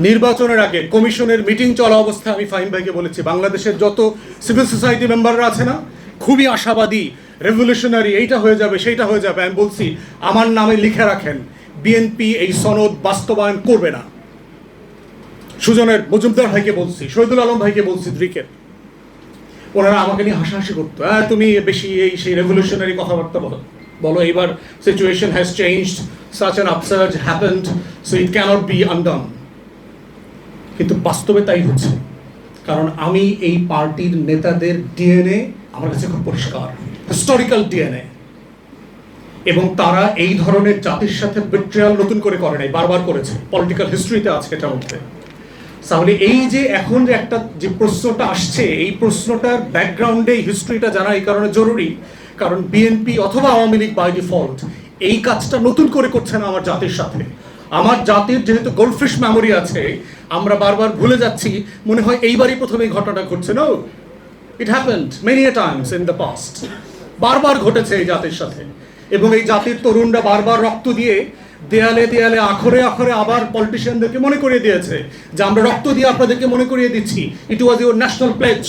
নির্বাচনের আগে কমিশনের মিটিং চলা অবস্থায় আমি ফাহিম ভাইকে বলেছি, বাংলাদেশের যত সিভিল সোসাইটি মেম্বাররা আছে না, খুবই আশাবাদী, রেভলিউশনারি, এইটা হয়ে যাবে সেইটা হয়ে যাবে। আমি বলছি আমার নামে লিখে রাখেন, বিএনপি এই সনদ বাস্তবায়ন করবে না। সুজনের মজুমদার ভাইকে বলছি, শহীদুল আলম ভাইকে বলছি, দ্রিকের, ওনারা আমাকে নিয়ে হাসাহাসি করতো, তুমি বেশি এই সেই রেভলিউশনারি কথাবার্তা বলো, এইবার situation has changed, such an upsurge happened, so it cannot be undone। কিন্তু বাস্তবে তাই হচ্ছে, কারণ আমি এই পার্টির নেতাদের ডিএনএ আমার কাছে খুব পরিষ্কার, হিস্টোরিক্যাল ডিএনএ, এবং তারা এই ধরনের জাতির সাথে বিট্রিয়াল নতুন করে করে নাই, বারবার করেছে, পলিটিক্যাল হিস্ট্রিতে আছে এটার মধ্যে। তাহলে এই যে এখন যে একটা যে প্রশ্নটা আসছে, এই প্রশ্নটার ব্যাকগ্রাউন্ডে হিস্ট্রিটা জানা এই কারণে জরুরি, কারণ বিএনপি অথবা আওয়ামী লীগ বাই ডিফল্ট এই কাজটা নতুন করে করছে না আমার জাতির সাথে। আমার জাতির যেহেতু গোল্ডফিশ মেমোরি আছে, আমরা বারবার ভুলে যাচ্ছি, মনে হয় এইবারই প্রথমে এই ঘটনাটা ঘটছে। No, it happened many a times in the past, বারবার ঘটেছে এই জাতির সাথে। এবং এই জাতির তরুণরা বারবার রক্ত দিয়ে দেয়ালে দেয়ালে আখরে আখরে আবার পলিটিশিয়ানদেরকে মনে করিয়ে দিয়েছে যে আমরা রক্ত দিয়ে আপনাদেরকে মনে করিয়ে দিচ্ছি, ইট ওয়াজ ইউর ন্যাশনাল প্লেজ।